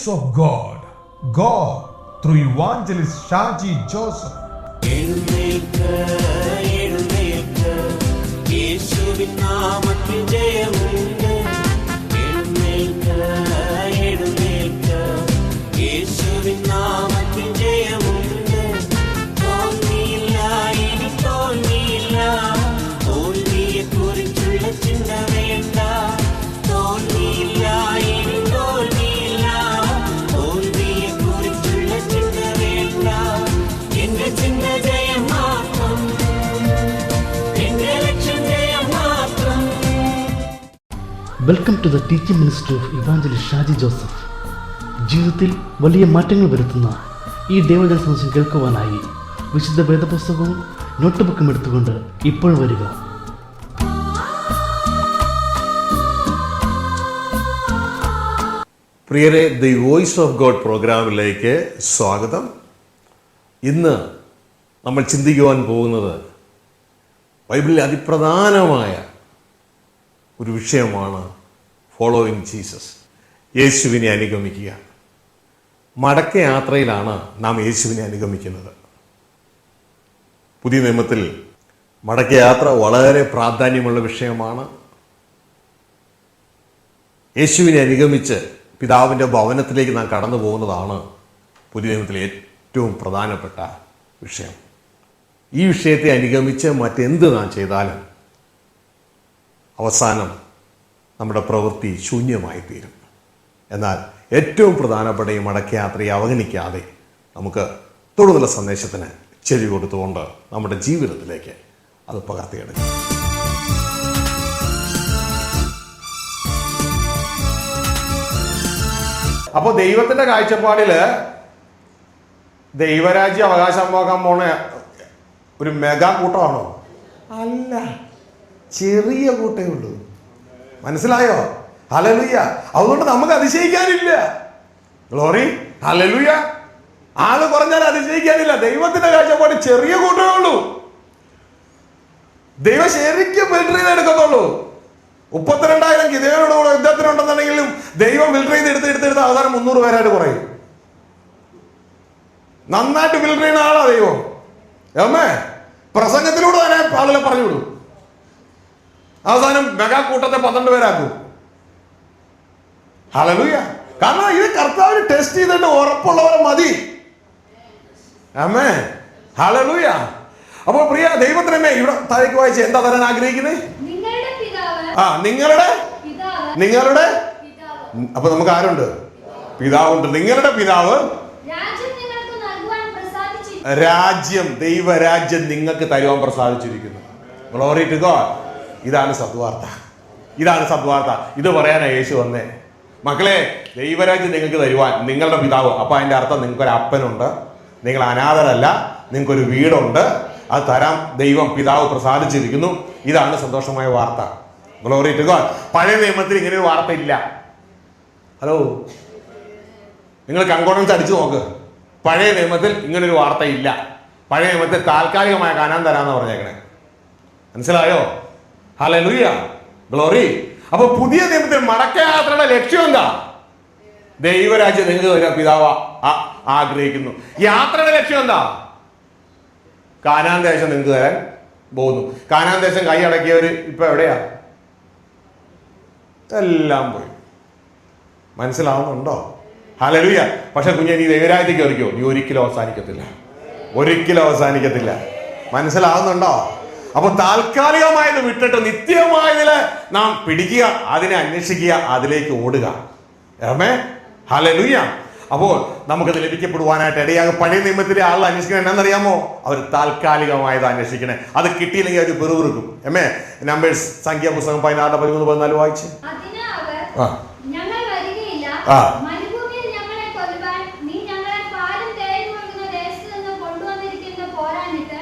voice of God through evangelist Shaji Joseph. യേശുവിൻ നാമത്തിൽ ജയമുണ്ട്. എഴുന്നേൽക്ക യേശുവിൻ നാമത്തിൽ ജയമുണ്ട്. തോൽവിയില്ല, ഇനി തോൽവിയില്ല. തോൽവിയെ കുറിച്ചുള്ള ചിന്ത വേണ്ട. തോൽവിയില്ല, ഇനി തോൽവിയില്ല. തോൽവിയെ കുറിച്ചുള്ള ചിന്ത വേണ്ട. എന്റെ ചിന്ത ജയം മാത്രം. Welcome to the teaching ministry of evangelist Shaji Joseph. ജീവിതത്തിൽ വലിയ മാറ്റങ്ങൾ വരുത്തുന്ന ഈ ദൈവജന സന്ദേശം കേൾക്കുവാനായി വിശുദ്ധ വേദപുസ്തകവും നോട്ട് ബുക്കും എടുത്തുകൊണ്ട് ഇപ്പോൾ വരിക. പ്രിയരെ, ദി വോയിസ് ഓഫ് ഗോഡ് പ്രോഗ്രാമിലേക്ക് സ്വാഗതം. ഇന്ന് നമ്മൾ ചിന്തിക്കുവാൻ പോകുന്നത് ബൈബിളിലെ അതിപ്രധാനമായ ഒരു വിഷയമാണ് ഫോളോയിങ് ജീസസ്, യേശുവിനെ അനുഗമിക്കുക. മടക്കയാത്രയിലാണ് നാം യേശുവിനെ അനുഗമിക്കുന്നത്. പുതിയ നിയമത്തിൽ മടക്കയാത്ര വളരെ പ്രാധാന്യമുള്ള വിഷയമാണ്. യേശുവിനെ അനുഗമിച്ച് പിതാവിൻ്റെ ഭവനത്തിലേക്ക് നാം കടന്നു പോകുന്നതാണ് പുതിയ നിയമത്തിലെ ഏറ്റവും പ്രധാനപ്പെട്ട വിഷയം. ഈ വിഷയത്തെ അനുഗമിച്ച് മറ്റെന്ത് നാം ചെയ്താലും അവസാനം നമ്മുടെ പ്രവൃത്തി ശൂന്യമായി തീരും. എന്നാൽ ഏറ്റവും പ്രധാനപ്പെട്ട ഈ മടക്കയാത്രയെ അവഗണിക്കാതെ നമുക്ക് തുടർന്നുള്ള സന്ദേശത്തിന് ചെവി കൊടുത്തുകൊണ്ട് നമ്മുടെ ജീവിതത്തിലേക്ക് അത് പകർത്തിയെടുക്കാം. അപ്പോൾ ദൈവത്തിൻ്റെ കാഴ്ചപ്പാടിൽ ദൈവരാജ്യം അവകാശമാക്കാൻ പോണ ഒരു മെഗാ കൂട്ടമാണോ? അല്ല, ചെറിയ കൂട്ടേ ഉള്ളൂ. മനസ്സിലായോ? ഹല്ലേലൂയ. അതുകൊണ്ട് നമുക്ക് അതിശയിക്കാനില്ല. Glory, hallelujah. ആള് കുറഞ്ഞാൽ അതിശയിക്കാനില്ല. ദൈവത്തിന്റെ കാഴ്ചപ്പാട് ചെറിയ കൂട്ടമേ ഉള്ളൂ. ദൈവം ശരിക്കും ഫിൽട്ടർ ചെയ്ത് എടുക്കത്തുള്ളൂ. 32,000 ഗിദെയോനോട് കൂടെ യുദ്ധത്തിനുണ്ടെന്നുണ്ടെങ്കിലും ദൈവം ഫിൽട്ടർ ചെയ്ത് എടുത്ത് അവസാനം 300 പേരായിട്ട് കുറയും. നന്നായിട്ട് ഫിൽട്ടർ ചെയ്യുന്ന ആളാ ദൈവം. ഏമേ, പ്രസംഗത്തിലൂടെ തന്നെ ആളുകളെ പറഞ്ഞു വിടും. അവസാനം മെഗാ കൂട്ടത്തെ 12 പേരാക്കും. ഹല്ലേലൂയ. കാരണം ഇത് കർത്താവിന് ടെസ്റ്റ് ചെയ്തിട്ട് ഉറപ്പുള്ളവരെ മതി. ആമേൻ, ഹല്ലേലൂയ. അപ്പോൾ പ്രിയ ദൈവത്തിനമ്മേ, ഇവിടെ താഴേക്ക് വായിച്ച് എന്താ തരാൻ ആഗ്രഹിക്കുന്നത്? നിങ്ങളുടെ അപ്പൊ നമുക്ക് ആരുണ്ട്? പിതാവുണ്ട്. നിങ്ങളുടെ പിതാവ് രാജ്യം, ദൈവരാജ്യം നിങ്ങൾക്ക് തരുവാൻ പ്രസാദിച്ചിരിക്കുന്നു. Glory to God. ഇതാണ് സദ്വാർത്ത. ഇത് പറയാനാണ് യേശു വന്നേ. മക്കളെ, ദൈവരാജ്യം നിങ്ങൾക്ക് തരുവാൻ നിങ്ങളുടെ പിതാവ്. അപ്പൊ അതിന്റെ അർത്ഥം നിങ്ങൾക്കൊരു അപ്പനുണ്ട്, നിങ്ങൾ അനാഥരല്ല, നിങ്ങൾക്കൊരു വീടുണ്ട്. അത് തരാൻ ദൈവം പിതാവ് പ്രസാദിച്ചിരിക്കുന്നു. ഇതാണ് സന്തോഷമായ വാർത്ത. Glory to God. പഴയ നിയമത്തിൽ ഇങ്ങനെ ഒരു വാർത്ത ഇല്ല. ഹലോ, നിങ്ങൾ കൺകോർഡൻസ് അടിച്ചു നോക്ക്. പഴയ നിയമത്തിൽ ഇങ്ങനൊരു വാർത്ത ഇല്ല. പഴയ നിയമത്തിൽ താൽക്കാലികമായ കാനാൻ തരാന്ന് പറഞ്ഞേക്കണേ. മനസ്സിലായോ? Hallelujah, glory. അപ്പൊ പുതിയ നിയമത്തിൽ മടക്കയാത്രയുടെ ലക്ഷ്യം എന്താ? ദൈവരാജ്യം നിങ്ങൾക്ക് തരാൻ പിതാവ് ആഗ്രഹിക്കുന്നു. യാത്രയുടെ ലക്ഷ്യം എന്താ? കാനാൻ ദേശം നിങ്ങൾക്ക് തരാൻ പോകുന്നു. കാനാൻ ദേശം കൈ അടക്കിയവര് ഇപ്പൊ എവിടെയാ? എല്ലാം പോയി. മനസ്സിലാവുന്നുണ്ടോ? ഹല്ലേലൂയ. പക്ഷെ കുഞ്ഞെ, നീ ദൈവരാജ്യത്തേക്ക് കയറിക്കോ, നീ ഒരിക്കലും അവസാനിക്കത്തില്ല. മനസ്സിലാവുന്നുണ്ടോ? അപ്പൊ താൽക്കാലികമായത് വിട്ടിട്ട് നിത്യമായതില് നാം പിടിക്കുക, അതിനെ അന്വേഷിക്കുക, അതിലേക്ക് ഓടുക. ആമേൻ, ഹല്ലേലൂയ. അപ്പോൾ നമുക്കത് ലഭിക്കപ്പെടുവാനായിട്ട് ഇടയാകും. പഴയ നിയമത്തിലെ ആളുകൾ അന്വേഷിക്കണേ എന്നാന്നറിയാമോ? അവർ താൽക്കാലികമായത് അന്വേഷിക്കണേ. അത് കിട്ടിയില്ലെങ്കിൽ അവർ പെറുപിറുക്കും. നമ്പേഴ്സ് സംഖ്യാപുസ്തകം 16:13-14 വായിച്ച്.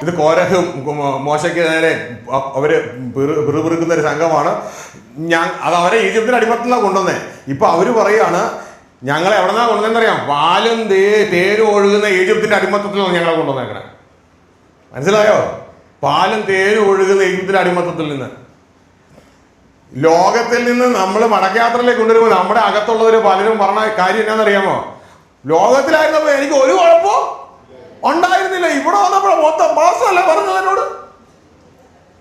ഇത് കോരഹും മോശയ്ക്ക് നേരെ അവര് പിറുപിറുക്കുന്ന ഒരു സംഘമാണ്. അത് അവരെ ഈജിപ്തിന്റെ അടിമത്തിലാണ് കൊണ്ടുവന്നേ. ഇപ്പൊ അവര് പറയാണ്, ഞങ്ങളെ എവിടെന്നാ കൊണ്ടുവന്നറിയാം? പാലും തേരും ഒഴുകുന്ന ഈജിപ്തിന്റെ അടിമത്തത്തിലാണ് ഞങ്ങളെ കൊണ്ടുവന്നേക്കണേ. മനസ്സിലായോ? പാലും തേരും ഒഴുകുന്ന ഈജിപ്തിന്റെ അടിമത്തത്തിൽ നിന്ന്. ലോകത്തിൽ നിന്ന് നമ്മൾ മടക്കയാത്രയിലേക്ക് കൊണ്ടുവരുമ്പോൾ നമ്മുടെ അകത്തുള്ളവർ പലരും പറഞ്ഞ കാര്യം എന്നാണെന്നറിയാമോ? ലോകത്തിലായിരുന്നപ്പോൾ എനിക്ക് ഒരു കുഴപ്പവും ഉണ്ടായിരുന്നില്ല, ഇവിടെ വന്നപ്പോൾ മൊത്തം പാസല്ലേ പറഞ്ഞതിനോട്.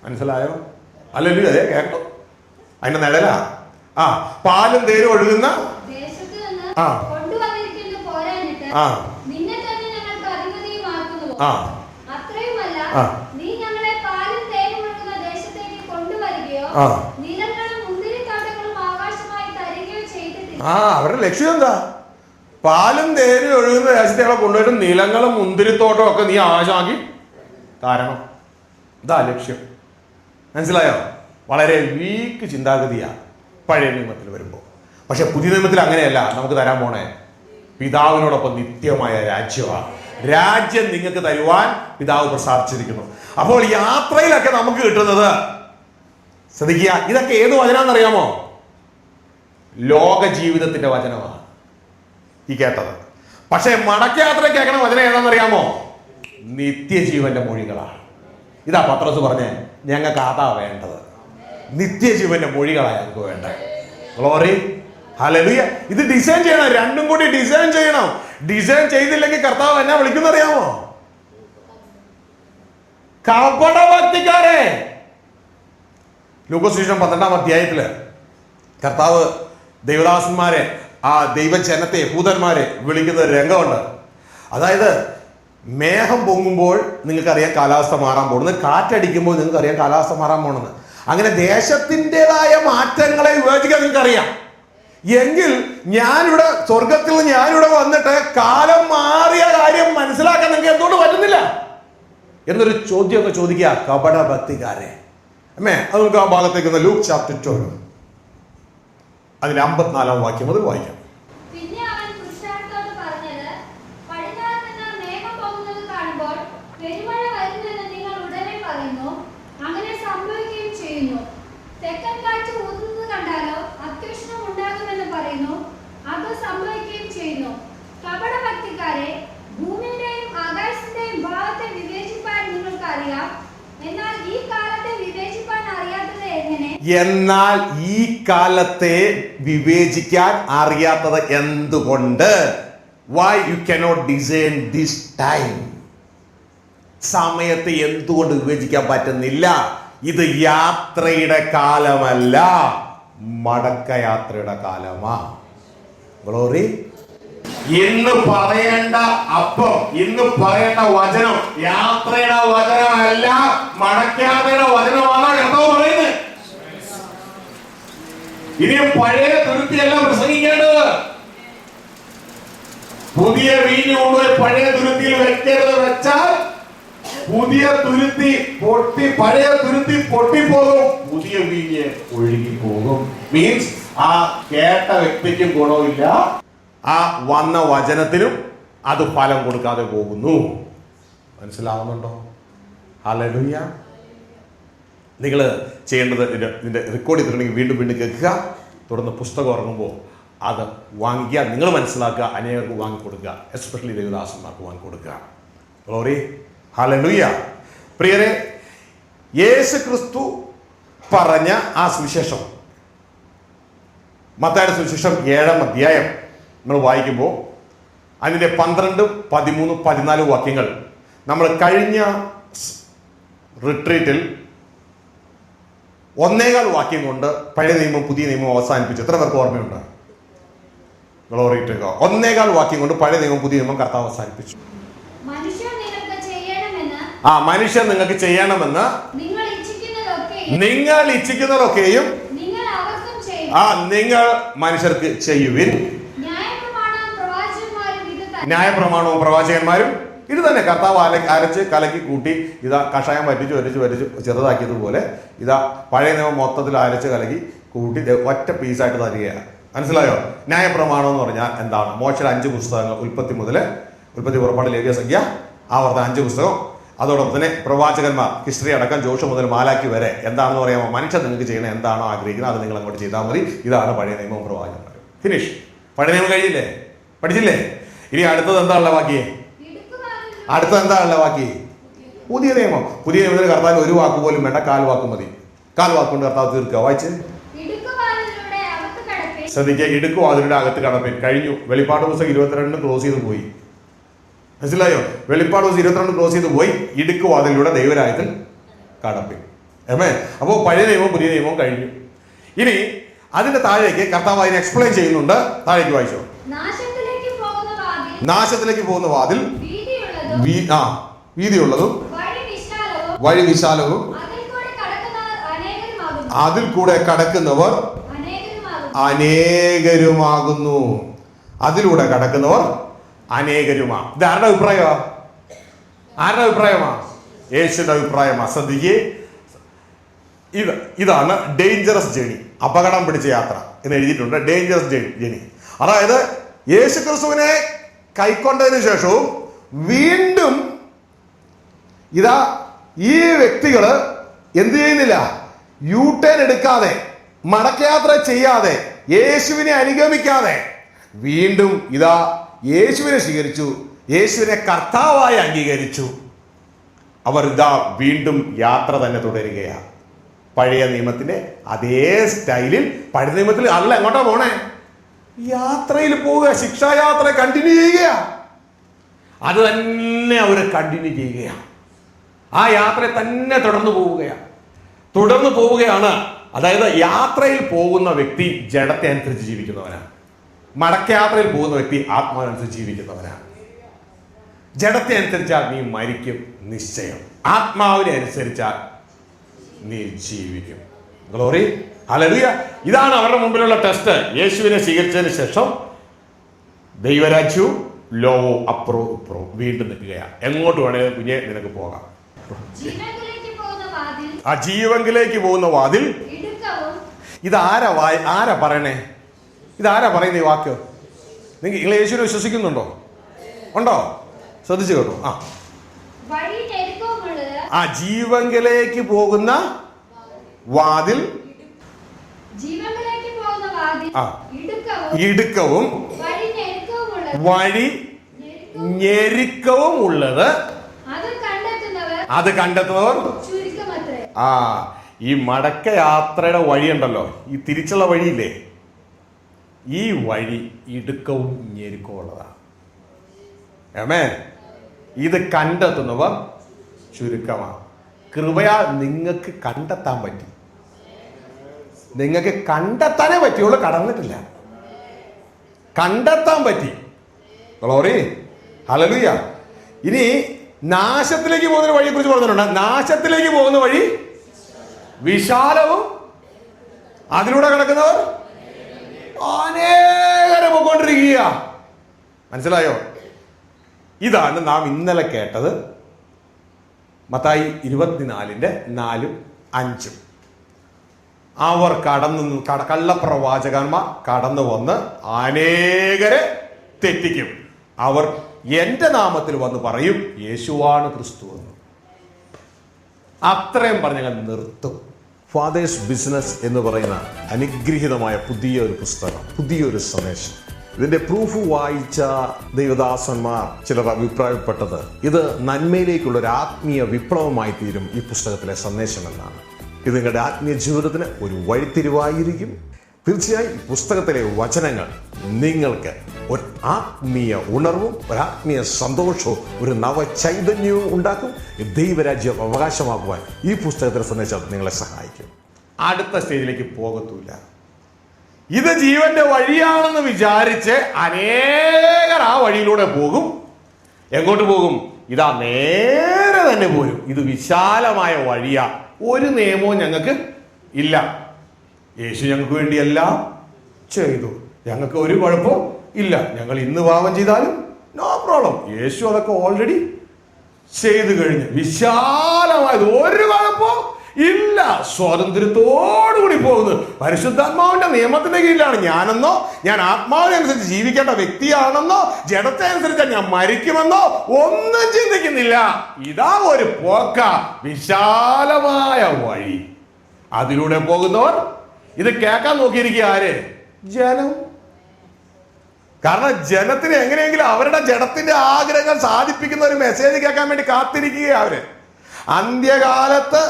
മനസ്സിലായോ? അല്ലല്ലോ, അതേ കേട്ടോ, അതിന്റെ നിഴലാ. പാലും തേരും ഒഴുകുന്ന അവരുടെ ലക്ഷ്യം എന്താ? പാലും തേനും ഒഴുകുന്ന ദേശത്തെ കൊണ്ടുപോയിട്ട് നിലങ്ങളും മുന്തിരിത്തോട്ടവും ഒക്കെ നീ ആശാക്കി കാരണം. ഇതാ ലക്ഷ്യം. മനസ്സിലായോ? വളരെ വീക്ക് ചിന്താഗതിയാ പഴയ നിയമത്തിൽ വരുമ്പോൾ. പക്ഷെ പുതിയ നിയമത്തിൽ അങ്ങനെയല്ല. നമുക്ക് തരാൻ പോണേ പിതാവിനോടൊപ്പം നിത്യമായ രാജ്യമാണ്. രാജ്യം നിങ്ങൾക്ക് തരുവാൻ പിതാവ് പ്രസാദിച്ചിരിക്കുന്നു. അപ്പോൾ യാത്രയിലൊക്കെ നമുക്ക് കിട്ടുന്നത് ശ്രദ്ധിക്കുക, ഇതൊക്കെ ഏത് വചനാന്നറിയാമോ? ലോക ജീവിതത്തിന്റെ വചനമാണ് ഈ കേട്ടത്. പക്ഷെ മടക്കയാത്ര കേൾക്കണ വചനം ഏതാണെന്നറിയാമോ? നിത്യജീവന്റെ മൊഴികളാണ്. ഇതാ പത്രോസ് പറഞ്ഞേ, ഞങ്ങൾക്ക് അതാ വേണ്ടത്, നിത്യജീവന്റെ മൊഴികളാണ് ഞങ്ങൾക്ക് വേണ്ടത്. Glory, hallelujah. ഇത് ഡിസൈൻ ചെയ്യണം, രണ്ടും കൂടി ഡിസൈൻ ചെയ്യണം. ഡിസൈൻ ചെയ്തില്ലെങ്കിൽ കർത്താവ് എന്നെ വിളിക്കുന്നറിയാമോ? കപടഭക്തിക്കാരെ. ലൂക്കോസ് സുവിശേഷം 12-ാം അധ്യായത്തില് കർത്താവ് ദൈവദാസന്മാരെ, ആ ദൈവജനത്തെ, ഭൂതന്മാരെ വിളിക്കുന്ന ഒരു രംഗമുണ്ട്. അതായത് മേഘം പൊങ്ങുമ്പോൾ നിങ്ങൾക്കറിയാം കാലാവസ്ഥ മാറാൻ പോകുന്നത്, കാറ്റടിക്കുമ്പോൾ നിങ്ങൾക്കറിയാം കാലാവസ്ഥ മാറാൻ പോണെന്ന്. അങ്ങനെ ദേശത്തിൻ്റെതായ മാറ്റങ്ങളെ വിവേചിക്കാൻ നിങ്ങൾക്കറിയാം. എങ്കിൽ ഞാനിവിടെ സ്വർഗത്തിൽ നിന്ന് ഞാനിവിടെ വന്നിട്ട് കാലം മാറിയ കാര്യം മനസ്സിലാക്കാൻ നിങ്ങൾക്ക് എന്തുകൊണ്ട് പറ്റുന്നില്ല എന്നൊരു ചോദ്യമൊക്കെ ചോദിക്കുക കപടഭക്തിക്കാരെ. അമ്മേ, അത് നമുക്ക് ആ ഭാഗത്തേക്ക് ലൂക്ക് ചാപ്റ്റർ 12 അതിൽ 54-ാം വാക്യം മുതൽ വായിക്കാം. പിന്നെ അവൻ പുരുഷാരത്തോട് പറഞ്ഞത്, പടിഞ്ഞാറ് നിന്ന് മേഘം പോകുന്നത് കാണുമ്പോൾ പെരുമഴ വരുമെന്ന് നിങ്ങൾ ഉടനെ പറയുന്നു, അങ്ങനെ സംഭവിക്കുകയും ചെയ്യുന്നു. തെക്കൻ കാറ്റ് ഊതുന്നത് കണ്ടാലോ അത്യുഷ്ണം ഉണ്ടാകുമെന്ന് പറയുന്നു, അത് സംഭവിക്കുകയും ചെയ്യുന്നു. കപടഭക്തിക്കാരെ, ഭൂമിയുടെയും ആകാശത്തിന്റെയും ഭാവത്തെ വിവേചിപ്പാൻ നിങ്ങൾക്ക് അറിയാം. എന്നാൽ ഈ കാലത്തെ വിവേചിപ്പാൻ അറിയാത്തത് എങ്ങനെ? എന്നാൽ ഈ കാലത്തെ വിവേചിക്കാൻ അറിയാത്തത് എന്തുകൊണ്ട്? Why you cannot discern this time? സമയത്തെ എന്തുകൊണ്ട് വിവേചിക്കാൻ പറ്റുന്നില്ല? ഇത് യാത്രയുടെ കാലമല്ല, മടക്കയാത്രയുടെ കാലമാ. ഗ്ലോറി. ഇന്ന് പറയേണ്ട അപ്പം, ഇന്ന് പറയേണ്ട വചനം യാത്രയുടെ വചനമല്ല, മടക്കയാത്രയുടെ വചനമാണ് കർത്താവ് പറയുന്നത്. ഇനിയും പഴയ തുരുത്തിയെല്ലാം പ്രസംഗിക്കേണ്ടത്. പുതിയ വീഞ്ഞ് കൊണ്ടുപോയി പഴയ തുരുത്തിയിൽ വെക്കരുത്. വെച്ചാൽ പുതിയ തുരുത്തി പൊട്ടി, പഴയ തുരുത്തി പൊട്ടിപ്പോകും, പുതിയ വീഞ്ഞ് ഒഴുകി പോകും. മീൻസ് ആ കേട്ട വ്യക്തിക്കും ഗുണമില്ല, ആ വന്ന വചനത്തിനും അത് ഫലം കൊടുക്കാതെ പോകുന്നു. മനസ്സിലാവുന്നുണ്ടോ? ഹല്ലേലൂയ. നിങ്ങൾ ചെയ്യേണ്ടത്, ഇതിന്റെ റെക്കോർഡ് ചെയ്തിട്ടുണ്ടെങ്കിൽ വീണ്ടും വീണ്ടും കേൾക്കുക, തുടർന്ന് പുസ്തകം ഇറങ്ങുമ്പോൾ അത് വാങ്ങിക്കുക. നിങ്ങൾ മനസ്സിലാക്കുക, അനേകർക്ക് വാങ്ങിക്കൊടുക്കുക, എസ്പെഷ്യലി ദേവദാസന്മാർക്ക് വാങ്ങിക്കൊടുക്കുക. Glory, hallelujah. പ്രിയരെ, യേശു ക്രിസ്തു പറഞ്ഞ ആ സുവിശേഷം, മത്തായിയുടെ സുവിശേഷം 7-ാം അധ്യായം നമ്മൾ വായിക്കുമ്പോൾ അതിൻ്റെ 12, 13, 14 വാക്യങ്ങൾ നമ്മൾ കഴിഞ്ഞ റിട്രീറ്റിൽ 1.25 വാക്യം കൊണ്ട് പഴയ നിയമം പുതിയ നിയമം അവസാനിപ്പിച്ചു. എത്ര പേർക്ക് ഓർമ്മയുണ്ട്? Glory to God. 1.25 വാക്യം കൊണ്ട് പഴയ നിയമം പുതിയ നിയമം കർത്താവ് അവസാനിപ്പിച്ചു. മനുഷ്യൻ നിങ്ങൾക്ക് ചെയ്യണമെന്ന് നിങ്ങൾ ഇച്ഛിക്കുന്നതൊക്കെയും നിങ്ങൾ മനുഷ്യർക്ക് ചെയ്യുവിൻ. ന്യായപ്രമാണവും പ്രവാചകന്മാരും ഇത് തന്നെ. കർത്താവ് അരച്ച് കലക്കി കൂട്ടി, ഇതാ കഷായം വരിച്ച് ചെറുതാക്കിയതുപോലെ ഇതാ പഴയ നിയമം മൊത്തത്തിൽ അരച്ച് കലക്കി കൂട്ടി ഒറ്റ പീസായിട്ട് തരികയാണ്. മനസ്സിലായോ? ന്യായപ്രമാണം എന്ന് പറഞ്ഞാൽ എന്താണ്? മോശയുടെ 5 പുസ്തകങ്ങൾ, ഉൽപ്പത്തി പുറപ്പാട്, ലേവ്യ, സംഖ്യ, ആവർത്തനം 5 പുസ്തകം. അതോടൊപ്പം തന്നെ പ്രവാചകന്മാർ, ഹിസ്റ്ററി അടക്കം ജോഷ മുതൽ മാലാക്കി വരെ എന്താണെന്ന് പറയാമോ? മനുഷ്യൻ നിങ്ങൾക്ക് ചെയ്യണം എന്താണോ ആഗ്രഹിക്കുന്നത് അത് നിങ്ങൾ അങ്ങോട്ട് ചെയ്താൽ മതി. ഇതാണ് പഴയ നിയമവും പ്രവാചകന്മാരും. ഫിനിഷ്. പഴയ നിയമം കഴിഞ്ഞില്ലേ? പഠിച്ചില്ലേ? ഇനി അടുത്തത് എന്താണുള്ള ബാക്കി? അടുത്തത് എന്താണുള്ള ബാക്കി? പുതിയ നിയമം. പുതിയ നിയമത്തിന് കർത്താവ് ഒരു വാക്ക് പോലും വേണ്ട, 4 വാക്ക് മതി. 4 വാക്ക് കൊണ്ട് കർത്താവ് തീർക്കുക. വായിച്ച് ശ്രദ്ധിക്കുക, ഇടുക്കുവാതിലിന്റെ അകത്ത് കടപ്പിൻ. കഴിഞ്ഞു. വെളിപ്പാട് പുസ്തകം 22 ക്ലോസ് ചെയ്ത് പോയി. മനസ്സിലായോ? വെളിപ്പാട് പുസ്തകം 22 ക്ലോസ് ചെയ്ത് പോയി. ഇടുക്കുവാതിലൂടെ ദൈവരാജ്യത്തിൽ കടപ്പിൻ. ആമേൻ. അപ്പോൾ പഴയ നിയമവും പുതിയ നിയമവും കഴിഞ്ഞു. ഇനി അതിന്റെ താഴേക്ക് കർത്താവ് അതിനെ എക്സ്പ്ലെയിൻ ചെയ്യുന്നുണ്ട്. താഴേക്ക് വായിച്ചോ. നാശത്തിലേക്ക് പോകുന്ന വാതിൽ വീതിയുള്ളതും വഴി വിശാലവും അതിൽ കൂടെ കടക്കുന്നവർ അനേകരുമാകുന്നു. അതിലൂടെ കടക്കുന്നവർ അനേകരുമാ. ഇത് ആരുടെ അഭിപ്രായമാ? ആരുടെ അഭിപ്രായമാ? യേശുവിന്റെ അഭിപ്രായമാ. ശ്രദ്ധിക്കേ, ഇതാണ് ഡേഞ്ചറസ് ജേണി, അപകടം പിടിച്ച യാത്ര എന്ന് എഴുതിയിട്ടുണ്ട്. ഡേഞ്ചറസ് ജേണി, അതായത് യേശു ക്രിസ്തുവിനെ കൈക്കൊണ്ടതിന് ശേഷവും വീണ്ടും ഇതാ ഈ വ്യക്തികള് എന്ത് ചെയ്യുന്നില്ല? യൂട്ടേൺ എടുക്കാതെ, മടക്കയാത്ര ചെയ്യാതെ, യേശുവിനെ അനുഗമിക്കാതെ വീണ്ടും ഇതാ യേശുവിനെ സ്വീകരിച്ചു, യേശുവിനെ കർത്താവായി അംഗീകരിച്ചു. അവർ ഇതാ വീണ്ടും യാത്ര തന്നെ തുടരുകയാണ്. പഴയ നിയമത്തിന്റെ അതേ സ്റ്റൈലിൽ. പഴയ നിയമത്തിൽ അല്ല, എങ്ങോട്ടാ പോണേ? യാത്രയിൽ പോവുക, ശിക്ഷായാത്ര കണ്ടിന്യൂ ചെയ്യുക. അത് തന്നെ അവർ കണ്ടിന്യൂ ചെയ്യുകയാണ്. ആ യാത്രയെ തന്നെ തുടർന്നു പോവുകയാണ്. അതായത് യാത്രയിൽ പോകുന്ന വ്യക്തി ജഡത്തെ അനുസരിച്ച് ജീവിക്കുന്നവനാണ്. മടക്കയാത്രയിൽ പോകുന്ന വ്യക്തി ആത്മാവനുസരിച്ച് ജീവിക്കുന്നവനാണ്. ജഡത്തെ അനുസരിച്ചാൽ നീ മരിക്കും നിശ്ചയം, ആത്മാവിനെ അനുസരിച്ചാൽ നീ ജീവിക്കും. Glory, hallelujah. ഇതാണ് അവരുടെ മുമ്പിലുള്ള ടെസ്റ്റ്. യേശുവിനെ സ്വീകരിച്ചതിന് ശേഷം ദൈവരാജ്യവും ലോകവും അപ്പുറവും ഇപ്പുറവും വീണ്ടും നിൽക്കുകയാണ്. എങ്ങോട്ട് വേണേലും കുഞ്ഞെ നിനക്ക് പോകാം. ആ ജീവങ്കിലേക്ക് പോകുന്ന വാതിൽ. ആരാ പറയണേ? ഇതാരാ പറയുന്ന ഈ വാക്ക്? നിങ്ങൾ യേശുവിനെ വിശ്വസിക്കുന്നുണ്ടോ? ഉണ്ടോ? ശ്രദ്ധിച്ചു കേട്ടോ. ആ ജീവങ്കിലേക്ക് പോകുന്ന വാതിൽ, ഇടുക്കവും വഴി ഞെരുക്കവും ഉള്ളത്. അത് കണ്ടെത്തുന്നവർ. ഈ മടക്ക യാത്രയുടെ വഴിയുണ്ടല്ലോ, ഈ തിരിച്ചുള്ള വഴിയില്ലേ, ഈ വഴി ഇടുക്കവും ഞെരുക്കവും ഉള്ളതാണ്. ആമേൻ. ഇത് കണ്ടെത്തുന്നവർ ചുരുക്കമാണ്. കൃപയാൽ നിങ്ങൾക്ക് കണ്ടെത്താൻ പറ്റി. നിങ്ങൾക്ക് കണ്ടെത്താനേ പറ്റിയുള്ളൂ, കടന്നിട്ടില്ല. കണ്ടെത്താൻ പറ്റി. Glory, hallelujah. ഇനി നാശത്തിലേക്ക് പോകുന്ന വഴിയെ കുറിച്ച് പറഞ്ഞിട്ടുണ്ട്. നാശത്തിലേക്ക് പോകുന്ന വഴി വിശാലവും അതിലൂടെ കിടക്കുന്നവർ അനേകരെ പോയിക്കൊണ്ടിരിക്കുക. മനസ്സിലായോ? ഇതാണ് നാം ഇന്നലെ കേട്ടത്. മത്തായി 24:4-5. അവർ കള്ളപ്രവാചകന്മാർ കടന്നു വന്ന് അനേകരെ തെറ്റിക്കും. അവർ എന്റെ നാമത്തിൽ വന്ന് പറയും യേശുവാണ് ക്രിസ്തു എന്ന്. അത്രയും പറഞ്ഞാൽ നിർത്തും. ഫാദേഴ്സ് ബിസിനസ് എന്ന് പറയുന്ന അനുഗ്രഹീതമായ പുതിയൊരു പുസ്തകം, പുതിയൊരു സന്ദേശം. ഇതിന്റെ പ്രൂഫ് വായിച്ച ദൈവദാസന്മാർ ചിലർ അഭിപ്രായപ്പെട്ടത് ഇത് നന്മയിലേക്കുള്ള ഒരു ആത്മീയ വിപ്ലവമായി തീരും ഈ പുസ്തകത്തിലെ സന്ദേശം എന്നാണ്. ഇത് നിങ്ങളുടെ ആത്മീയ ജീവിതത്തിന് ഒരു വഴിത്തിരിവായിരിക്കും. തീർച്ചയായും ഈ പുസ്തകത്തിലെ വചനങ്ങൾ നിങ്ങൾക്ക് ഒരു ആത്മീയ ഉണർവും ഒരു ആത്മീയ സന്തോഷവും ഒരു നവചൈതന്യവും ഉണ്ടാക്കും. ദൈവരാജ്യം അവകാശമാക്കുവാൻ ഈ പുസ്തകത്തിലെ സന്ദേശം നിങ്ങളെ സഹായിക്കും. അടുത്ത സ്റ്റേജിലേക്ക് പോകത്തൂല. ഇത് ജീവന്റെ വഴിയാണെന്ന് വിചാരിച്ച് അനേകർ ആ വഴിയിലൂടെ പോകും. എങ്ങോട്ട് പോകും? ഇതാ നേരെ തന്നെ പോരും. ഇത് വിശാലമായ വഴിയാ. ഒരു നിയമവും ഞങ്ങൾക്ക് ഇല്ല. യേശു ഞങ്ങൾക്ക് വേണ്ടി എല്ലാം ചെയ്തു. ഞങ്ങൾക്ക് ഒരു കുഴപ്പവും ഇല്ല. ഞങ്ങൾ ഇന്ന് പാപം ചെയ്താലും നോ പ്രോബ്ലം. യേശു അതൊക്കെ ഓൾറെഡി ചെയ്തു കഴിഞ്ഞു. വിശാലമായത് ഒരു കുഴപ്പവും ഇല്ല. സ്വാതന്ത്ര്യത്തോടുകൂടി പോകുന്നത് പരിശുദ്ധാത്മാവിന്റെ നിയമത്തിന്റെ കീഴിലാണ്. ഞാനെന്നോ, ഞാൻ ആത്മാവിനനുസരിച്ച് ജീവിക്കേണ്ട വ്യക്തിയാണെന്നോ, ജഡത്തെ അനുസരിച്ച് ഞാൻ മരിക്കുമെന്നോ ഒന്നും ചിന്തിക്കുന്നില്ല. ഇതാ ഒരു പോക്ക, വിശാലമായ വഴി. അതിലൂടെ പോകുന്നവർ. ഇത് കേൾക്കാൻ നോക്കിയിരിക്കുക ആര്? ജനം. കാരണം ജനത്തിന് എങ്ങനെയെങ്കിലും അവരുടെ ജഡത്തിന്റെ ആഗ്രഹങ്ങൾ സാധിപ്പിക്കുന്ന ഒരു മെസ്സേജ് കേൾക്കാൻ വേണ്ടി കാത്തിരിക്കുക അവര്. അന്ത്യകാലത്ത്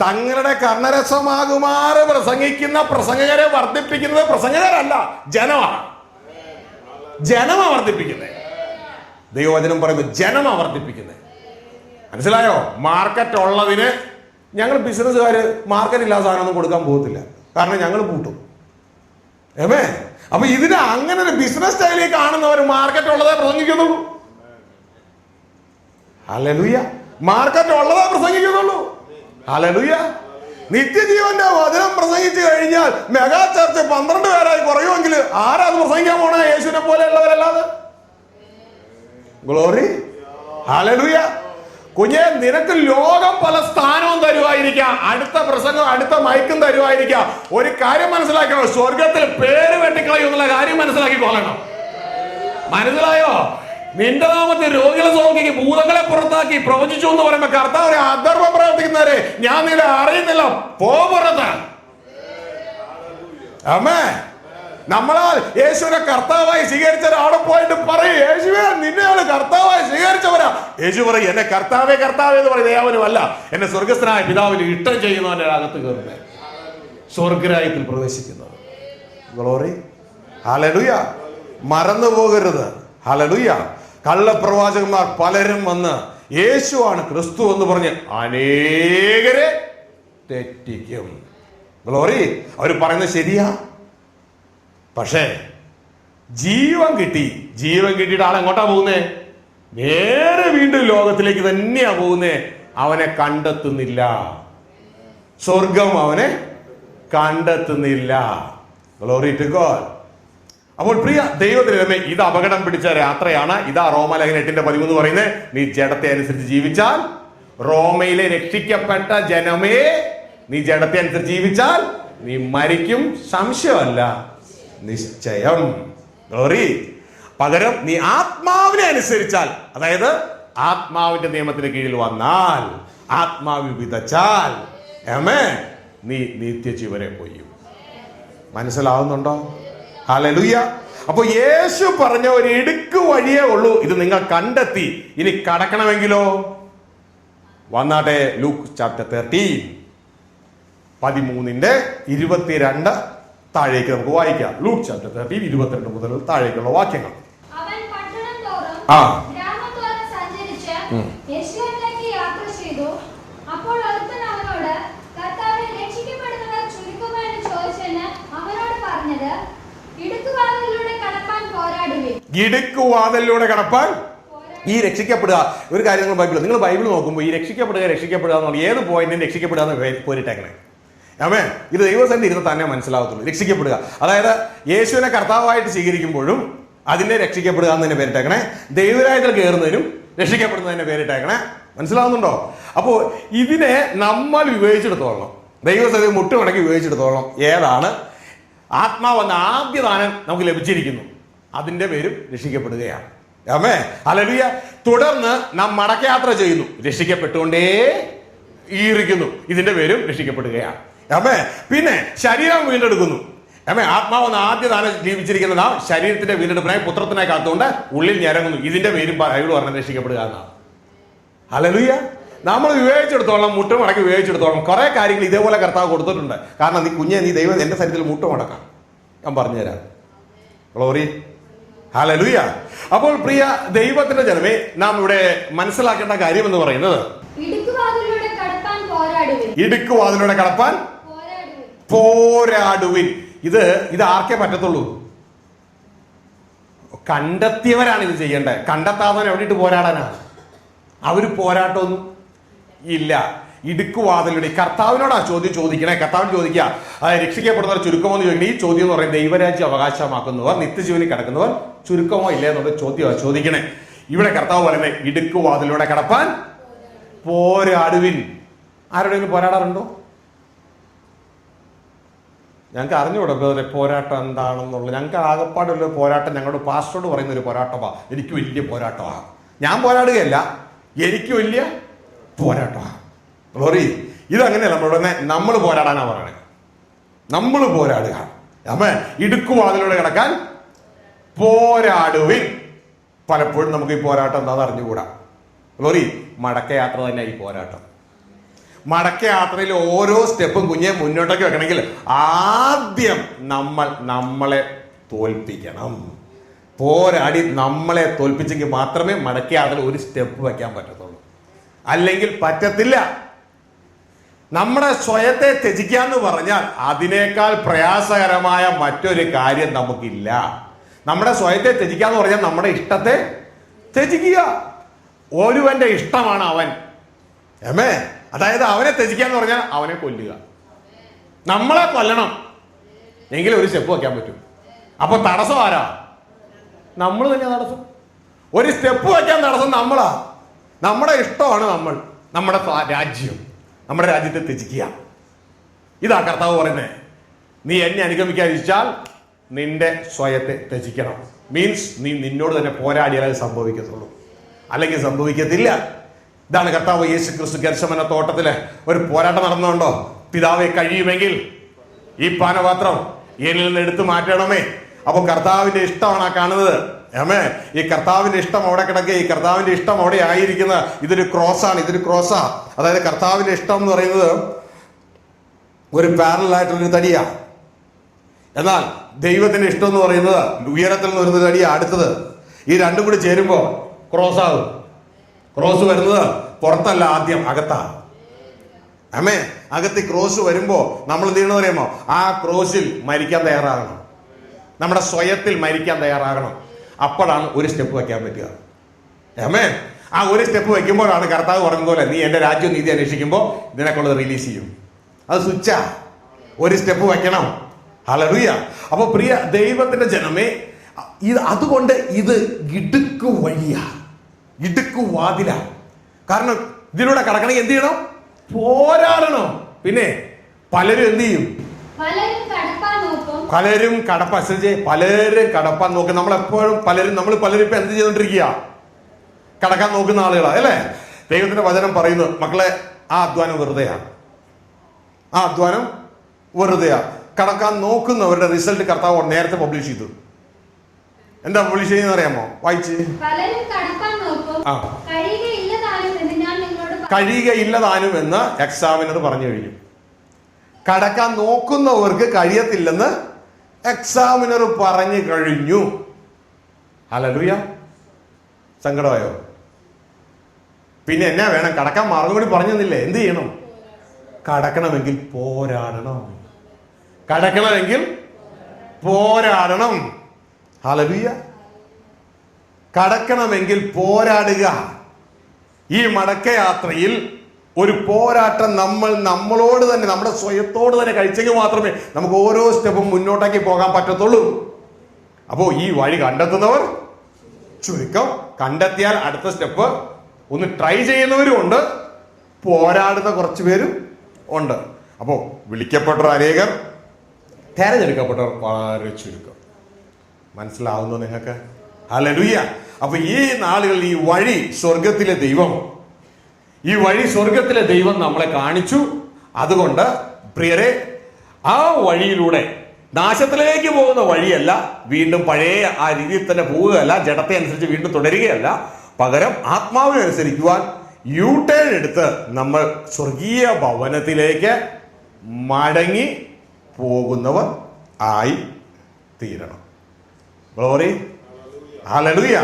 തങ്ങളുടെ കർണരസമാകുമാറ് പ്രസംഗിക്കുന്ന പ്രസംഗകരെ വർദ്ധിപ്പിക്കുന്നത് പ്രസംഗകരല്ല, ജനമാണ്. ജനമാ വർദ്ധിപ്പിക്കുന്നത്. ദൈവവചനം പറയുമ്പോൾ ജനമാ വർദ്ധിപ്പിക്കുന്നത്. മനസ്സിലായോ? മാർക്കറ്റ് ഉള്ളതിന് ഞങ്ങൾ ബിസിനസ്സുകാർ മാർക്കറ്റ് ഇല്ലാത്ത സാധനമൊന്നും കൊടുക്കാൻ പോകത്തില്ല. കാരണം ഞങ്ങൾ പൂട്ടും. ഏമേ. അപ്പൊ ഇതിന് അങ്ങനെ ഒരു ബിസിനസ് സ്റ്റൈലിൽ കാണുന്നവർ മാർക്കറ്റ് ഉള്ളതേ പ്രസംഗിക്കുന്നുള്ളൂ. ഹല്ലേലൂയ. മാർക്കറ്റ് ഉള്ളതേ പ്രസംഗിക്കുന്നുള്ളൂ. ഹല്ലേലൂയ. നിത്യജീവന്റെ വചനം പ്രസംഗിച്ചു കഴിഞ്ഞാൽ മെഗാ ചർച്ച് 12 പേരായി കുറയുമെങ്കിൽ ആരാ അത് പ്രസംഗിക്കാൻ പോണേ? യേശുവിനെ പോലെയുള്ളവരല്ലാതെ. ഗ്ലോറി. ഹല്ലേലൂയ. കുഞ്ഞെ, നിനക്ക് ലോകം പല സ്ഥാനവും തരുവായിരിക്കാം, അടുത്ത പ്രസംഗം അടുത്ത മൈക്കും തരുവായിരിക്കാം. ഒരു കാര്യം മനസ്സിലാക്കണം, സ്വർഗത്തിൽ പേര് വെട്ടിക്കളയും എന്നുള്ള കാര്യം മനസ്സിലാക്കിക്കൊള്ളണം. മനസ്സിലായോ? നിന്റെ നാമത്തിൽ രോഗികളെ സൗഖ്യമാക്കി, ഭൂതങ്ങളെ പുറത്താക്കി, പ്രവചിച്ചു എന്ന് പറയുമ്പോ കർത്താവ് അധർമ്മം പ്രവർത്തിക്കുന്നവരെ ഞാൻ നിങ്ങളെ അറിയുന്നില്ല, പുറത്ത്. അമ്മേ, നമ്മളാൽ യേശുവിനെ കർത്താവായി സ്വീകരിച്ചവർ അവിടെ പോയിട്ട് പറയും, യേശുവേ നിന്നെയാണ് കർത്താവായി സ്വീകരിച്ചവരാ. യേശു പറയും, എന്നെ കർത്താവേ കർത്താവേ എന്ന് പറയും ദേവനുമല്ല, എന്നെ സ്വർഗസ്ഥനായ പിതാവിന് ഇഷ്ടം ചെയ്യുന്നവന്റെ അകത്ത് കയറുന്നത്, സ്വർഗരാജ്യത്തിൽ പ്രവേശിക്കുന്നത്. ഗ്ലോറി. ഹല്ലേലൂയ. മറന്നു പോകരുത്. ഹല്ലേലൂയ. കള്ളപ്രവാചകന്മാർ പലരും വന്ന് യേശുവാണ് ക്രിസ്തു എന്ന് പറഞ്ഞ് അനേകരെ തെറ്റിക്കും. ഗ്ലോറി. അവർ പറയുന്നത് ശരിയാ. പക്ഷേ ജീവൻ കിട്ടിയിട്ട് ആളെങ്ങോട്ടാ പോകുന്നേ? നേരെ വീണ്ടും ലോകത്തിലേക്ക് തന്നെയാ പോകുന്നേ. അവനെ കണ്ടെത്തുന്നില്ല. സ്വർഗം അവനെ കണ്ടെത്തുന്നില്ല. Glory to God. അപ്പോൾ പ്രിയ ദൈവത്തിനേ, ഇത് അപകടം പിടിച്ച യാത്രയാണ്. ഇതാ റോമാലേഖനം 8:13 പറയുന്നത്, നീ ജഡത്തെ അനുസരിച്ച് ജീവിച്ചാൽ, റോമയിലെ രക്ഷിക്കപ്പെട്ട ജനമേ, നീ ജഡത്തെ അനുസരിച്ച് ജീവിച്ചാൽ നീ മരിക്കും, സംശയമല്ല, നിശ്ചയം. ഗ്ലോറി. പകരം നീ ആത്മാവിനെ അനുസരിച്ചാൽ, അതായത് ആത്മാവിന്റെ നിയമത്തിന് കീഴിൽ വന്നാൽ, ആത്മാവിൽ വിതച്ചാൽ, നീ നിത്യജീവനെ കൊയ്യും. മനസ്സിലാവുന്നുണ്ടോ? ഹല്ലേലൂയ. അപ്പൊ യേശു പറഞ്ഞ ഒരു ഇടുക്ക് വഴിയേ ഉള്ളൂ. ഇത് നിങ്ങൾ കണ്ടെത്തി. ഇനി കടക്കണമെങ്കിലോ വന്നാട്ടെ. ലൂക്ക് ചാപ്റ്റർ 13:22 താഴേക്ക് നമുക്ക് വായിക്കാം. ലൂക്ക് ചാപ്റ്റർ 13 22 മുതൽ താഴേക്കുള്ള വാക്യങ്ങൾ. അവൻ പട്ടണം തോറും ഗ്രാമത്തോറും സഞ്ചരിച്ച് യെരൂശലേമിലേക്ക് യാത്ര ചെയ്തു. അപ്പോൾ ഒരുത്തൻ അവനോട്, കർത്താവേ, രക്ഷിക്കപ്പെടുന്നവർ ചുരുക്കമോ എന്ന് ചോദിച്ചതിന് അവനോട് പറഞ്ഞത്, ഇടുക്കുവാതിലൂടെ കടപ്പാൻ പോരാടുവിൻ. ഇടുക്കുവാതിലൂടെ കടപ്പാൻ. ഈ രക്ഷിക്കപ്പെടുക, ഒരു കാര്യം നിങ്ങൾ ബൈബിൾ നോക്കുമ്പോൾ ഈ രക്ഷിക്കപ്പെടുക എന്നുള്ള ഏത് പോയിന്റിനും രക്ഷിക്കപ്പെടുക എന്ന് പോരിട്ടേക്കണേ. ആമേൻ. ഇത് ദൈവസന്നിധി ഇരുന്ന് തന്നെ മനസ്സിലാവത്തുള്ളൂ. രക്ഷിക്കപ്പെടുക അതായത് യേശുവിനെ കർത്താവായിട്ട് സ്വീകരിക്കുമ്പോഴും അതിനെ രക്ഷിക്കപ്പെടുക എന്ന് തന്നെ പേരിട്ടേക്കണേ. ദൈവരാജ്യത്തിൽ കയറുന്നതിനും രക്ഷിക്കപ്പെടുന്നതിന്റെ പേരിട്ടേക്കണേ. മനസ്സിലാവുന്നുണ്ടോ? അപ്പോൾ ഇതിനെ നമ്മൾ വിവേചിച്ചെടുത്തോളണം. ദൈവസന്നിധി മുട്ടുമടക്കി വിവേചിച്ചെടുത്തോളണം. ഏതാണ് ആത്മാവെന്ന ആദ്യ ദാനം നമുക്ക് ലഭിച്ചിരിക്കുന്നു, അതിന്റെ പേരും രക്ഷിക്കപ്പെടുകയാണ്. ആമേ. ഹല്ലേലൂയ. തുടർന്ന് നാം മടക്കയാത്ര ചെയ്യുന്നു, രക്ഷിക്കപ്പെട്ടുകൊണ്ടേ ഇരിക്കുന്നു, ഇതിന്റെ പേരും രക്ഷിക്കപ്പെടുകയാണ്. ആമേ. പിന്നെ ശരീരം വീണ്ടെടുക്കുന്നു. ആമേ. ആത്മാവെന്ന ആദ്യ ദാനം ജീവിച്ചിരിക്കുന്ന നാം ശരീരത്തിന്റെ വീണ്ടെടുപ്പിനായി പുത്രത്തിനായി കാത്തുകൊണ്ട് ഉള്ളിൽ ഞരങ്ങുന്നു, ഇതിന്റെ പേരും ബൈബിൾ പറഞ്ഞ രക്ഷിക്കപ്പെടുക എന്നാണ്. ഹല്ലേലൂയ. നമ്മൾ വിവേചിച്ചെടുത്തോളം, മുട്ടുമടക്കി വിവേചിച്ചെടുത്തോളം കുറെ കാര്യങ്ങൾ ഇതേപോലെ കർത്താവ് കൊടുത്തിട്ടുണ്ട്. കാരണം നീ കുഞ്ഞെ, നീ ദൈവം എന്റെ ശരീരത്തിൽ മുട്ടുമടക്കാം, ഞാൻ പറഞ്ഞുതരാം. ഗ്ലോറി. ഹല്ലേലൂയ. അപ്പോൾ പ്രിയ ദൈവത്തിന്റെ ജനമേ, നാം ഇവിടെ മനസ്സിലാക്കേണ്ട കാര്യം എന്ന് പറയുന്നത്, ഇടുക്കുവാതിലൂടെ കടപ്പാൻ പോരാടുവിൻ. ഇത് ആർക്കേ പറ്റത്തുള്ളൂ? കണ്ടെത്തിയവരാണ് ഇത് ചെയ്യേണ്ടത്. കണ്ടെത്താതെ എവിടെയിട്ട് പോരാടാനാണ്? അവര് പോരാട്ടമൊന്നും ഇല്ല. ഇടുക്കുവാതിലൂടെ കർത്താവിനോടാ ചോദ്യം ചോദിക്കണേ. കർത്താവിന് ചോദിക്കുക, അതായത് രക്ഷിക്കപ്പെടുന്നവർ ചുരുക്കമോ എന്ന് ചോദിക്കണേ. ഈ ചോദ്യം എന്ന് പറയുന്നത് ദൈവരാജ്യം അവകാശമാക്കുന്നവർ, നിത്യജീവനിൽ കിടക്കുന്നവർ ചുരുക്കമോ ഇല്ലേ എന്നുള്ള ചോദ്യമാണ് ചോദിക്കണേ. ഇവിടെ കർത്താവ് പറയുന്നത് ഇടുക്കുവാതിലൂടെ കടപ്പാൻ പോരാടുവിൻ. ആരുടെയെങ്കിലും പോരാടാറുണ്ടോ? ഞങ്ങൾക്ക് അറിഞ്ഞുകൂടാ ബ്രദറെ പോരാട്ടം എന്താണെന്നുള്ളത്. ഞങ്ങൾക്ക് ആകപ്പാടുള്ള പോരാട്ടം ഞങ്ങളുടെ പാസ്റ്ററോട് പറയുന്ന ഒരു പോരാട്ടമാണ്. എനിക്ക് വലിയ പോരാട്ടമാണ്. ഞാൻ പോരാടുകയല്ല, എനിക്ക് വലിയ പോരാട്ടമാണ്. ഗ്ലോറി. ഇതങ്ങനെയല്ല നമ്മൾ പോരാടാനാ പറയണേ. നമ്മൾ പോരാടുക. അമ്മേ. ഇടുക്കുവാതിലൂടെ കിടക്കാൻ പോരാടുവിൻ. പലപ്പോഴും നമുക്ക് ഈ പോരാട്ടം എന്താണെന്ന് അറിഞ്ഞുകൂടാ. ഗ്ലോറി. മടക്കയാത്ര തന്നെ ഈ പോരാട്ടം. മടക്ക യാത്രയിൽ ഓരോ സ്റ്റെപ്പും കുഞ്ഞെ മുന്നോട്ടേക്ക് വെക്കണമെങ്കിൽ ആദ്യം നമ്മളെ തോൽപ്പിക്കണം. പോരാടി നമ്മളെ തോൽപ്പിച്ചെങ്കിൽ മാത്രമേ മടക്ക യാത്രയിൽ ഒരു സ്റ്റെപ്പ് വെക്കാൻ പറ്റത്തുള്ളൂ. അല്ലെങ്കിൽ പറ്റത്തില്ല. നമ്മുടെ സ്വയത്തെ ത്യജിക്കുക എന്ന് പറഞ്ഞാൽ അതിനേക്കാൾ പ്രയാസകരമായ മറ്റൊരു കാര്യം നമുക്കില്ല. നമ്മുടെ സ്വയത്തെ ത്യജിക്കുക എന്ന് പറഞ്ഞാൽ നമ്മുടെ ഇഷ്ടത്തെ ത്യജിക്കുക. ഒരുവന്റെ ഇഷ്ടമാണ് അവൻ. അതായത് അവനെ ത്യജിക്കുക എന്ന് പറഞ്ഞാൽ അവനെ കൊല്ലുക. നമ്മളെ കൊല്ലണം എങ്കിലും ഒരു സ്റ്റെപ്പ് വയ്ക്കാൻ പറ്റും. അപ്പൊ തടസ്സം ആരാ? നമ്മൾ തന്നെ തടസ്സം. ഒരു സ്റ്റെപ്പ് വയ്ക്കാൻ തടസ്സം നമ്മളാ. നമ്മുടെ ഇഷ്ടമാണ് നമ്മുടെ രാജ്യം. നമ്മുടെ രാജ്യത്തെ ത്യജിക്കുക. ഇതാ കർത്താവ് പറയുന്നത്. നീ എന്നെ അനുഗമിക്കാതിരിച്ചാൽ നിന്റെ സ്വയത്തെ ത്യജിക്കണം. മീൻസ് നീ നിന്നോട് തന്നെ പോരാടിയാൽ അത് സംഭവിക്കത്തുള്ളൂ, അല്ലെങ്കിൽ സംഭവിക്കത്തില്ല. ഇതാണ് കർത്താവ് യേശു ക്രിസ്തു ഗെത്സമന തോട്ടത്തില് ഒരു പോരാട്ടം നടന്നുകൊണ്ടോ, പിതാവെ കഴിയുമെങ്കിൽ ഈ പാനപാത്രം എന്നിൽ നിന്ന് എടുത്തു മാറ്റണമേ. അപ്പൊ കർത്താവിന്റെ ഇഷ്ടമാണ് ആ കാണുന്നത്. ഈ കർത്താവിന്റെ ഇഷ്ടം അവിടെ കിടക്കുക. ഈ കർത്താവിന്റെ ഇഷ്ടം അവിടെ ആയിരിക്കുന്ന ഇതൊരു ക്രോസാണ്. അതായത് കർത്താവിന്റെ ഇഷ്ടം എന്ന് പറയുന്നത് ഒരു പാരലായിട്ടുള്ളൊരു തടിയാ. എന്നാൽ ദൈവത്തിന്റെ ഇഷ്ടം എന്ന് പറയുന്നത് ഉയരത്തിൽ നിന്ന് വരുന്ന തടിയാ അടുത്തത്. ഈ രണ്ടും കൂടി ചേരുമ്പോ ക്രോസ് ആകും. ക്രോസ് വരുന്നത് പുറത്തല്ല, ആദ്യം അകത്താ. അകത്ത് ക്രോസ് വരുമ്പോ നമ്മൾ എന്ത് ചെയ്യണമെന്ന് അറിയാമോ? ആ ക്രോസിൽ മരിക്കാൻ തയ്യാറാകണം. നമ്മുടെ സ്വയത്തിൽ മരിക്കാൻ തയ്യാറാകണം. അപ്പോഴാണ് ഒരു സ്റ്റെപ്പ് വയ്ക്കാൻ പറ്റുക. ആ ഒരു സ്റ്റെപ്പ് വയ്ക്കുമ്പോഴാണ് കർത്താവ് പറഞ്ഞതുപോലെ നീ എന്റെ രാജ്യവും നീതി അന്വേഷിക്കുമ്പോൾ ഇതിനൊക്കെയുള്ളത് റിലീസ് ചെയ്യും. അത് സ്വിച്ചാ. ഒരു സ്റ്റെപ്പ് വയ്ക്കണം. ഹല്ലേലൂയ. അപ്പൊ പ്രിയ ദൈവത്തിന്റെ ജനമേ, അതുകൊണ്ട് ഇത് ഇടുക്ക് വഴിയാ, ഇടുക്ക് വാതിലാ. കാരണം ഇതിലൂടെ കടക്കണമെങ്കിൽ എന്ത് ചെയ്യണം? പോരാടണം. പിന്നെ പലരും എന്ത് ചെയ്യും? പലരും കടപ്പാൻ നോക്കും. നമ്മളെപ്പോഴും നമ്മൾ പലരും ഇപ്പൊ എന്ത് ചെയ്തോണ്ടിരിക്കുക? കടക്കാൻ നോക്കുന്ന ആളുകളാ, അല്ലേ? ദൈവത്തിന്റെ വചനം പറയുന്നു, മക്കളെ, ആ അധ്വാനം വെറുതെയാ. കടക്കാൻ നോക്കുന്നവരുടെ റിസൾട്ട് കർത്താവ് നേരത്തെ പബ്ലിഷ് ചെയ്തു. എന്താ പബ്ലിഷ് ചെയ്യുന്നത് അറിയാമോ? വായിച്ച്. കഴിയുകയില്ലതാനും എന്ന് എക്സാമിനർ പറഞ്ഞു കഴിഞ്ഞു. കടക്കാൻ നോക്കുന്നവർക്ക് കഴിയത്തില്ലെന്ന് എക്സാമിനർ പറഞ്ഞു കഴിഞ്ഞു. ഹല്ലേലൂയ. സങ്കടമായോ? പിന്നെ എന്നാ വേണം? കടക്കാൻ മാർഗം കൂടി പറഞ്ഞു തന്നില്ലേ? എന്ത് ചെയ്യണം? കടക്കണമെങ്കിൽ പോരാടണം. ഹല്ലേലൂയ. കടക്കണമെങ്കിൽ പോരാടുക. ഈ മടക്കയാത്രയിൽ ഒരു പോരാട്ടം നമ്മളോട് തന്നെ, നമ്മുടെ സ്വയത്തോട് തന്നെ കഴിച്ചെങ്കിൽ മാത്രമേ നമുക്ക് ഓരോ സ്റ്റെപ്പും മുന്നോട്ടേക്ക് പോകാൻ പറ്റത്തുള്ളൂ. അപ്പോ ഈ വഴി കണ്ടെത്തുന്നവർ ചുരുക്കം, കണ്ടെത്തിയാൽ അടുത്ത സ്റ്റെപ്പ് ഒന്ന് ട്രൈ ചെയ്യുന്നവരും ഉണ്ട്, പോരാടുന്ന കുറച്ചു പേരും ഉണ്ട്. അപ്പോ വിളിക്കപ്പെട്ടവർ അനേകർ, തെരഞ്ഞെടുക്കപ്പെട്ടവർ വളരെ ചുരുക്കം. മനസ്സിലാവുന്നു നിങ്ങൾക്ക്? ഹല്ലേലൂയ. അപ്പൊ ഈ നാളുകളിൽ ഈ വഴി സ്വർഗത്തിലെ ദൈവം നമ്മളെ കാണിച്ചു. അതുകൊണ്ട് പ്രിയരെ, ആ വഴിയിലൂടെ നാശത്തിലേക്ക് പോകുന്ന വഴിയല്ല, വീണ്ടും പഴയ ആ രീതിയിൽ തന്നെ പോവുകയല്ല, ജഡത്തെ അനുസരിച്ച് വീണ്ടും തുടരുകയല്ല, പകരം ആത്മാവിനനുസരിക്കുവാൻ യൂടേൺ എടുത്ത് നമ്മൾ സ്വർഗീയ ഭവനത്തിലേക്ക് മടങ്ങി പോകുന്നവർ ആയി തീരണം. ഗ്ലോറി. ഹല്ലേലൂയ.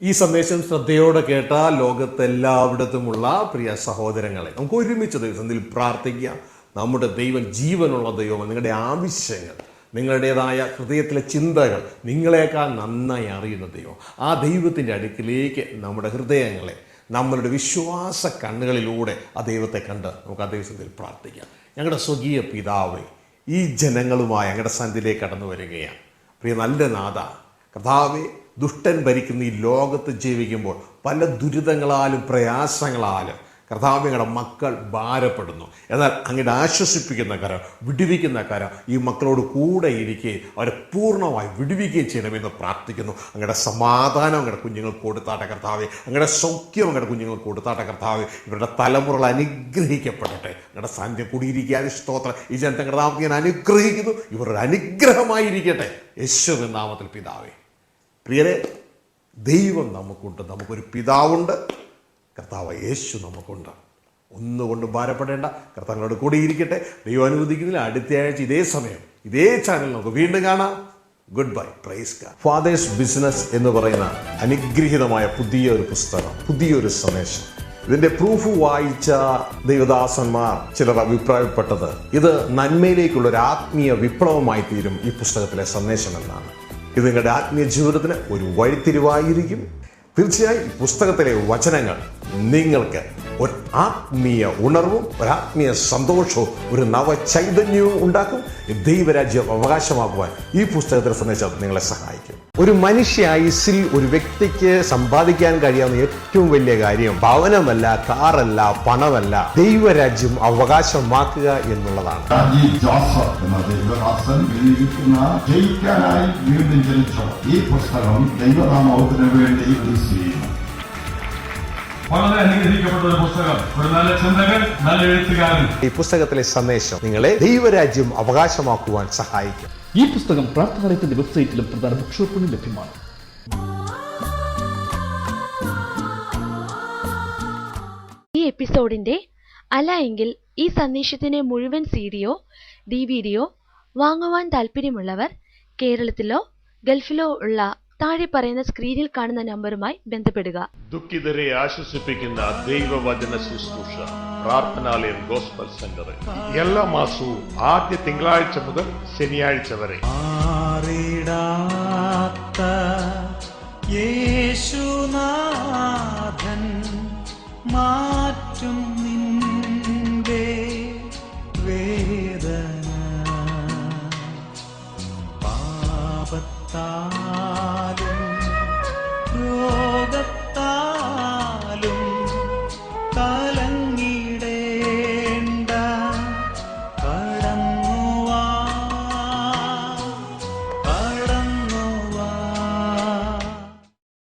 ഈ സന്ദേശം ശ്രദ്ധയോടെ കേട്ട ലോകത്തെല്ലായിടത്തുമുള്ള പ്രിയ സഹോദരങ്ങളെ, നമുക്ക് ഒരുമിച്ച് ദൈവത്തിൽ പ്രാർത്ഥിക്കാം. നമ്മുടെ ദൈവം ജീവനുള്ള ദൈവമാണ്. നിങ്ങളുടെ ആവശ്യങ്ങൾ, നിങ്ങളുടേതായ ഹൃദയത്തിലെ ചിന്തകൾ നിങ്ങളെക്കാൾ നന്നായി അറിയുന്ന ദൈവം. ആ ദൈവത്തിൻ്റെ അടുക്കിലേക്ക് നമ്മുടെ ഹൃദയങ്ങളെ, നമ്മളുടെ വിശ്വാസ കണ്ണുകളിലൂടെ ആ ദൈവത്തെ കണ്ട് നമുക്ക് ആ ദൈവത്തിൽ പ്രാർത്ഥിക്കാം. ഞങ്ങളുടെ സ്വകീയ പിതാവേ, ഈ ജനങ്ങളുമായി ഞങ്ങളുടെ സന്ധിയിലേക്ക് കടന്നു വരികയാണ്. പ്രിയ നല്ല നാഥ കർത്താവേ, ദുഷ്ടൻ ഭരിക്കുന്ന ഈ ലോകത്ത് ജീവിക്കുമ്പോൾ പല ദുരിതങ്ങളാലും പ്രയാസങ്ങളാലും കർത്താവേ ഞങ്ങളുടെ മക്കൾ ഭാരപ്പെടുന്നു. എന്നാൽ അങ്ങയുടെ ആശ്വസിപ്പിക്കുന്ന കരം, വിടുവിക്കുന്ന കരം ഈ മക്കളോട് കൂടെ ഇരിക്കുകയും അവരെ പൂർണ്ണമായി വിടുവിക്കുകയും ചെയ്യണമെന്ന് പ്രാർത്ഥിക്കുന്നു. അങ്ങയുടെ സമാധാനം അങ്ങയുടെ കുഞ്ഞുങ്ങൾക്ക് കൊടുത്താട്ടെ കർത്താവേ. അങ്ങയുടെ സൗഖ്യം അങ്ങയുടെ കുഞ്ഞുങ്ങൾക്ക് കൊടുത്താട്ടെ കർത്താവേ. ഇവരുടെ തലമുറകൾ അനുഗ്രഹിക്കപ്പെടട്ടെ. അങ്ങയുടെ സാന്നിധ്യം കൂടിയിരിക്കാൻ സ്തോത്രം. ഈ ജനത്തെ കർത്താവ് ഞാൻ അനുഗ്രഹിക്കുന്നു. ഇവരൊരു അനുഗ്രഹമായിരിക്കട്ടെ യേശുവിൻ നാമത്തിൽ പിതാവേ. പ്രിയരെ, ദൈവം നമുക്കുണ്ട്, നമുക്കൊരു പിതാവുണ്ട്, കർത്താവ് യേശു നമുക്കുണ്ട്. ഒന്നുകൊണ്ട് ഭാരപ്പെടേണ്ട, കർത്താവിനോട് കൂടി ഇരിക്കട്ടെ. ദൈവം അനുവദിക്കുന്നില്ല, അടുത്ത ആഴ്ച ഇതേ സമയം ഇതേ ചാനൽ നമുക്ക് വീണ്ടും കാണാം. Good bye, praise God. Fathers business എന്ന് പറയുന്ന അനുഗ്രഹീതമായ പുതിയൊരു പുസ്തകം, പുതിയൊരു സന്ദേശം. ഇതിന്റെ പ്രൂഫ് വായിച്ച ദൈവദാസന്മാർ ചിലർ അഭിപ്രായപ്പെട്ടത് ഇത് നന്മയിലേക്കുള്ള ഒരു ആത്മീയ വിപ്ലവമായി തീരും ഈ പുസ്തകത്തിലെ സന്ദേശം എന്നാണ്. ഇത് നിങ്ങളുടെ ആത്മീയ ജീവിതത്തിന് ഒരു വഴിത്തിരിവായിരിക്കും. തീർച്ചയായും ഈ പുസ്തകത്തിലെ വചനങ്ങൾ നിങ്ങൾക്ക് ഒരു ആത്മീയ ഉണർവും ഒരു ആത്മീയ സന്തോഷവും ഒരു നവചൈതന്യവും ഉണ്ടാക്കും. ദൈവരാജ്യം അവകാശമാക്കുവാൻ ഈ പുസ്തകത്തിലെ സന്ദേശം നിങ്ങളെ സഹായിക്കും. ഒരു മനുഷ്യ ആയുസ്സിൽ ഒരു വ്യക്തിക്ക് സമ്പാദിക്കാൻ കഴിയാവുന്ന ഏറ്റവും വലിയ കാര്യം ഭവനമല്ല, കാറല്ല, പണമല്ല, ദൈവരാജ്യം അവകാശമാക്കുക എന്നുള്ളതാണ്. ഷാജി ജോസഫ് എന്ന ദൈവദാസൻ എഴുതിയിരിക്കുന്ന ജയിക്കാനായി വീണ്ടും ജനിച്ചവർ ഈ പുസ്തകം ദൈവനാമത്തിന് വേണ്ടി റിലീസ് ചെയ്യുന്നു. വളരെ അനുഗ്രഹിക്കപ്പെട്ട ഒരു പുസ്തകം, ഒരു നല്ല ചിന്തകൻ, നല്ല എഴുത്തുകാരൻ. ഈ പുസ്തകത്തിലെ സന്ദേശം നിങ്ങളെ ദൈവരാജ്യം അവകാശമാക്കുവാൻ സഹായിക്കും. ഈ പുസ്തകം പ്രാർത്ഥനാലയത്തിന്റെ വെബ്സൈറ്റിലും പ്രധാന ബുക്ക് ഷോപ്പിലും ലഭ്യമാണ്. ഈ എപ്പിസോഡിന്റെ അല്ല എങ്കിൽ ഈ സന്ദേശത്തിന്റെ മുഴുവൻ സിഡിയോ ഡിവിഡിയോ വാങ്ങുവാൻ താല്പര്യമുള്ളവർ കേരളത്തിലോ ഗൾഫിലോ ഉള്ള താഴെ പറയുന്ന സ്ക്രീനിൽ കാണുന്ന നമ്പറുമായി ബന്ധപ്പെടുക. ദുഃഖിതരെ ആശ്വസിപ്പിക്കുന്ന ദൈവവചന ശുശ്രൂഷ പ്രാർത്ഥനാലയം ഗോസ്ബൽ സെന്റർ എല്ലാ മാസവും ആദ്യ തിങ്കളാഴ്ച മുതൽ ശനിയാഴ്ച വരെ.